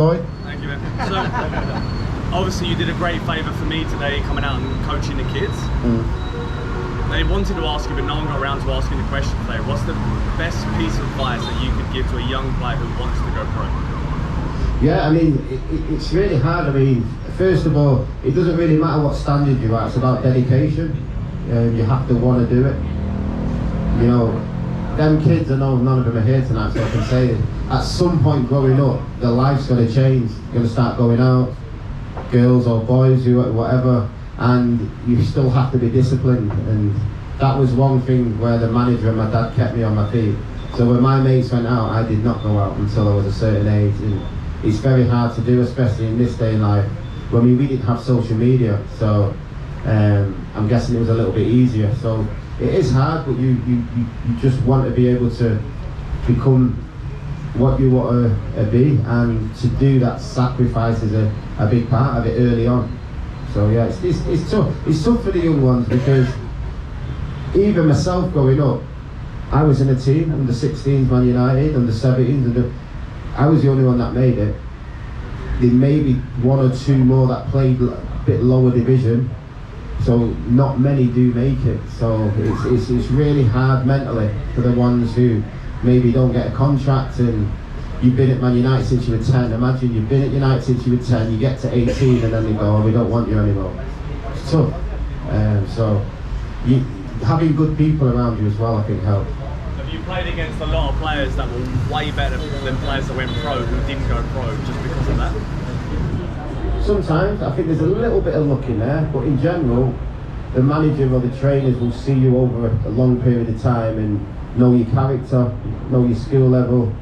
Thank you, man. So, obviously you did a great favour for me today coming out and coaching the kids. They wanted to ask you, but no one got around to asking the question today. What's the best piece of advice that you could give to a young player who wants to go pro? Yeah, I mean, it's really hard. I mean, first of all, it doesn't really matter what standard you're at. It's about dedication. You have to want to do it. You know, them kids, I know none of them are here tonight, so I can say it. At some point growing up, their life's going to change. You're going to start going out, girls or boys, whatever, and you still have to be disciplined. And that was one thing where the manager and my dad kept me on my feet. So when my mates went out, I did not go out until I was a certain age. And it's very hard to do, especially in this day in life. Well, I mean, we didn't have social media, so I'm guessing it was a little bit easier. So it is hard, but you just want to be able to become what you want to be, and to do that sacrifice is a big part of it early on. So yeah, it's tough. It's tough for the young ones, because even myself growing up, I was in a team, under 16s Man United, under 17s, I was the only one that made it. There may be one or two more that played a bit lower division, so not many do make it. So it's really hard mentally for the ones who maybe don't get a contract, and you've been at Man United since you were 10. Imagine you've been at United since you were 10, you get to 18 and then they go, oh, we don't want you anymore. It's tough. So having good people around you as well, I think, helps. Have you played against a lot of players that were way better than players that went pro who didn't go pro just because of that? Sometimes. I think there's a little bit of luck in there, but in general, the manager or the trainers will see you over a long period of time and know your character, know your skill level,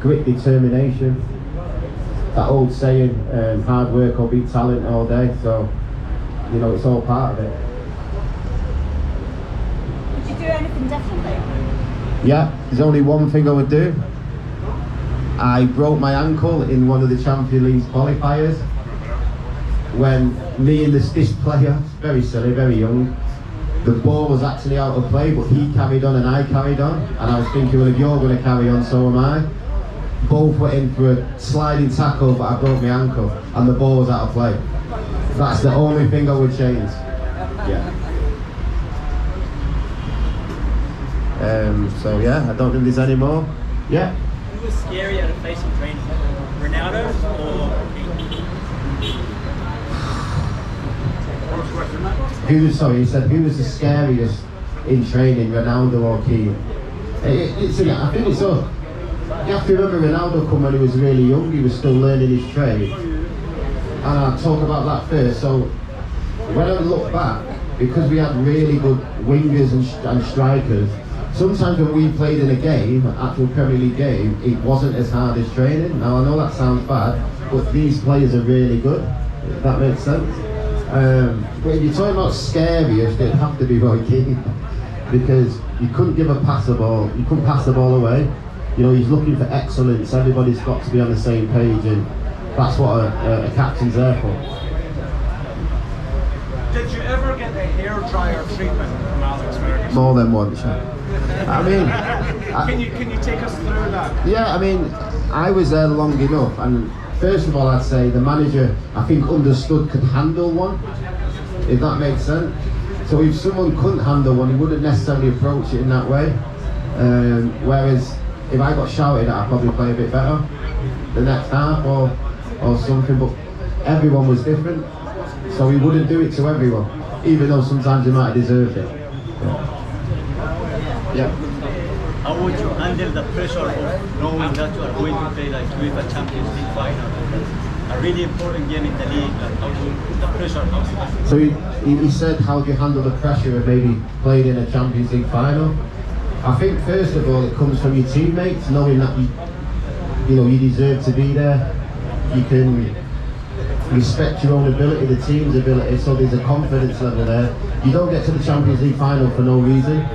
grit, determination. That old saying, hard work will beat talent all day. So, you know, it's all part of it. Would you do anything differently? Yeah, there's only one thing I would do. I broke my ankle in one of the Champions League qualifiers when me and this player, very silly, very young, the ball was actually out of play, but he carried on and I carried on, and I was thinking, well, if you're going to carry on, so am I. Both went in for a sliding tackle, but I broke my ankle and the ball was out of play. That's the only thing I would change. Yeah. So yeah, I don't think there's any more. Yeah. Who was scary out of facing training? Ronaldo or Sorry, he said who was the scariest in training, Ronaldo or Keane? I think it's all. You have to remember, Ronaldo come when he was really young. He was still learning his trade, and I'll talk about that first. So when I look back, because we had really good wingers and strikers, sometimes when we played in a game, an actual Premier League game, it wasn't as hard as training. Now I know that sounds bad, but these players are really good, if that makes sense. But if you're talking about scariest, it'd have to be Roy Keane, because you couldn't give a pass the ball, you couldn't pass the ball away. You know, he's looking for excellence, everybody's got to be on the same page, and that's what a captain's there for. Did you ever get a hair dryer treatment from Alex Ferguson? More than once. I mean, can you take us through that? Yeah, I mean, I was there long enough, and first of all, I'd say the manager, I think, understood could handle one, if that makes sense. So if someone couldn't handle one, he wouldn't necessarily approach it in that way. Whereas if I got shouted at, I'd probably play a bit better the next half or something. But everyone was different, so he wouldn't do it to everyone, even though sometimes he might have deserved it. Yeah. how would you handle the pressure of knowing that you are going to play like UEFA Champions League final? A really important game in the league, like how to, the pressure comes. So he said, how do you handle the pressure of maybe playing in a Champions League final? I think first of all it comes from your teammates, knowing that you know you deserve to be there. You can respect your own ability, the team's ability, so there's a confidence level there. You don't get to the Champions League final for no reason,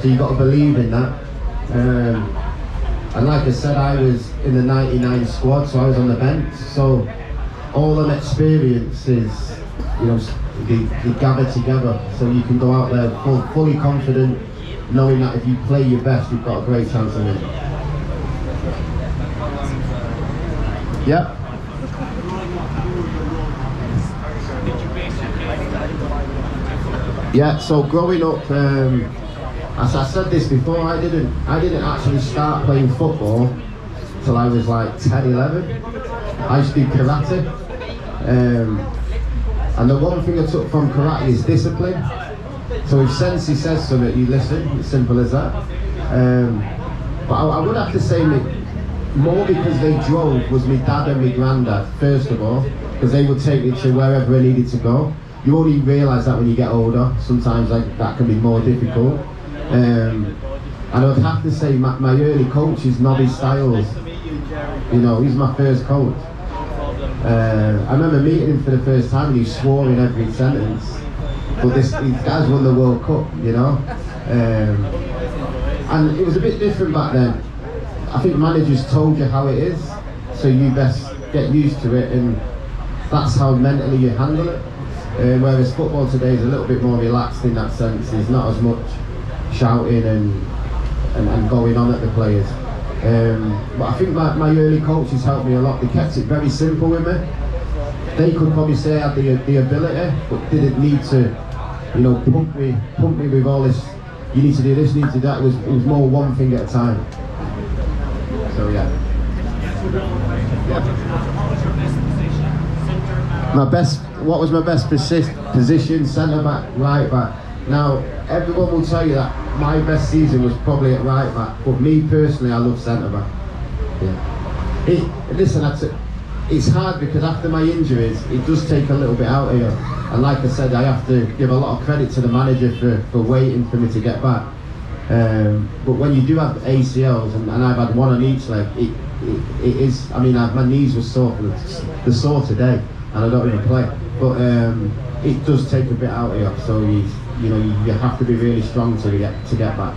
so you've got to believe in that. And like I said, I was in the 99 squad, so I was on the bench, so all them experiences, you know, they gather together, so you can go out there fully confident, knowing that if you play your best, you've got a great chance of winning. Yeah. Yeah, so growing up, as I said this before, I didn't actually start playing football till I was like 10, 11. I used to do karate. And the one thing I took from karate is discipline. So if Sensei says something, you listen, it's simple as that. But I would have to say more because they drove was my dad and my granddad, first of all, because they would take me to wherever I needed to go. You only realise that when you get older, sometimes that can be more difficult. And I would have to say my early coach is 𝗨𝗵𝗲𝘁𝗀𝗏. You know, he's my first coach. I remember meeting him for the first time and he swore in every sentence. But these guys won the World Cup, you know. And it was a bit different back then. I think managers told you how it is, so you best get used to it, and that's how mentally you handle it. Whereas football today is a little bit more relaxed in that sense. There's not as much shouting and going on at the players. But I think my early coaches helped me a lot. They kept it very simple with me. They could probably say I had the ability, but didn't need to, you know, pump me with all this. You need to do this, you need to do that. It was more one thing at a time. So yeah. What was my best position? Centre back, right back. Now everyone will tell you that my best season was probably at right back, but me personally, I love centre back. Yeah. Listen, it's hard because after my injuries, it does take a little bit out of you. And like I said, I have to give a lot of credit to the manager for waiting for me to get back. But when you do have ACLs, and I've had one on each leg, it is. I mean, my knees were sore they're sore today, and I don't even play. But it does take a bit out of you. So you have to be really strong to get back.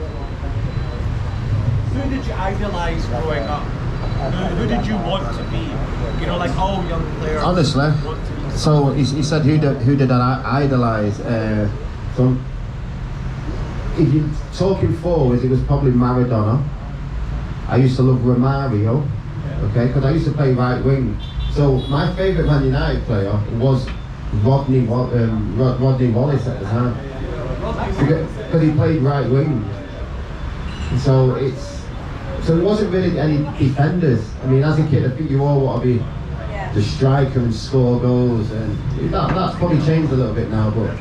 Who did you idolise growing up? Who did you want to be? You know, like all young players. Honestly, so he said who did I idolise? So if you're talking forwards, it was probably Maradona. I used to love Romario, okay, because I used to play right wing. So my favourite Man United player was Rodney Wallace at the time, because he played right wing. So it wasn't really any defenders. I mean, as a kid, I think you all want to be the striker and score goals, and that's probably changed a little bit now. But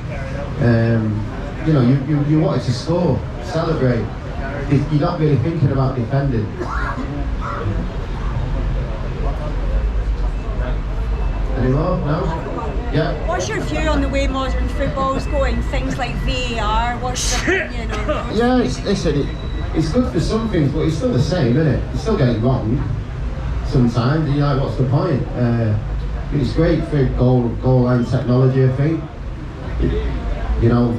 you know, you wanted to score, celebrate. You're not really thinking about defending. Any more? No? Yeah. What's your view on the way modern football's going? Things like VAR. What's your opinion on those? Yeah, it's good for some things, but it's still the same, isn't it? You still get it wrong sometimes. And you're like, what's the point? It's great for goal line technology, I think. You know,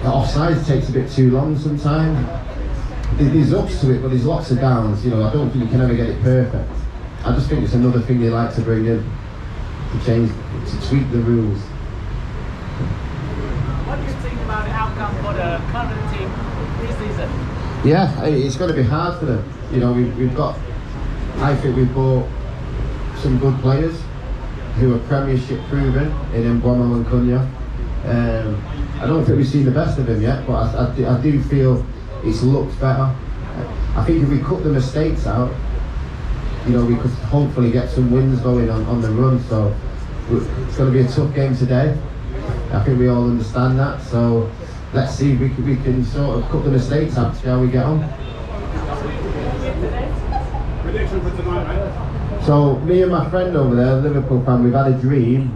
the offside takes a bit too long sometimes. There's ups to it, but there's lots of downs. You know, I don't think you can ever get it perfect. I just think it's another thing they like to bring in to change, to tweak the rules. What do you think about the outcome for the current team this season? Yeah, it's going to be hard for them. You know, I think we've bought some good players who are Premiership proven in 𝗵𝗵𝗶𝗁𝗁. I don't think we've seen the best of him yet, but I do feel it's looked better. I think if we cut the mistakes out, you know, we could hopefully get some wins going on the run. So it's going to be a tough game today. I think we all understand that. So let's see if we can sort of cut the mistakes out, see how we get on. So me and my friend over there, Liverpool fan, we've had a dream,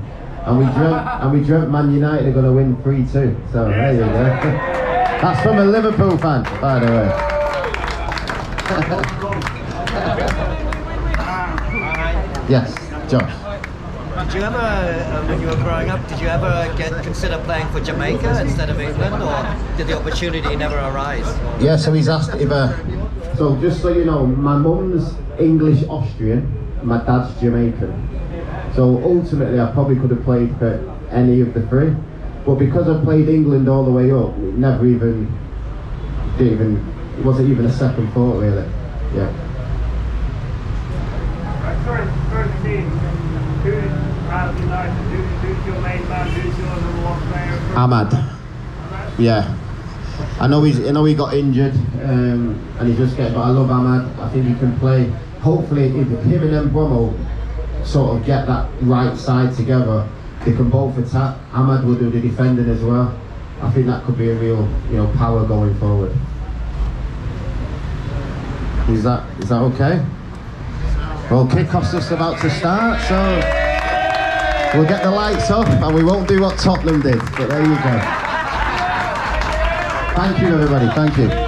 and we dreamt Man United are going to win 3-2. So there you go. That's from a Liverpool fan, by the way. Yes, Josh. Did you ever, when you were growing up, did you ever consider playing for Jamaica instead of England, or did the opportunity never arise? Yeah, so he's asked if so just so you know, my mum's English Austrian, my dad's Jamaican. So ultimately I probably could have played for any of the three. But because I played England all the way up, it wasn't even a second thought really. Yeah. Sorry. your main man? Who's your number one player? Ahmad. Yeah. I know he got injured and he just but I love Ahmad. I think he can play. Hopefully, if him and 𝗵𝗵𝗻𝗵𝗲 sort of get that right side together, they can both attack. Ahmad will do the defending as well. I think that could be a real, power going forward. Is that okay? Well, kickoff's just about to start, so we'll get the lights up and we won't do what Tottenham did. But there you go. Thank you, everybody. Thank you.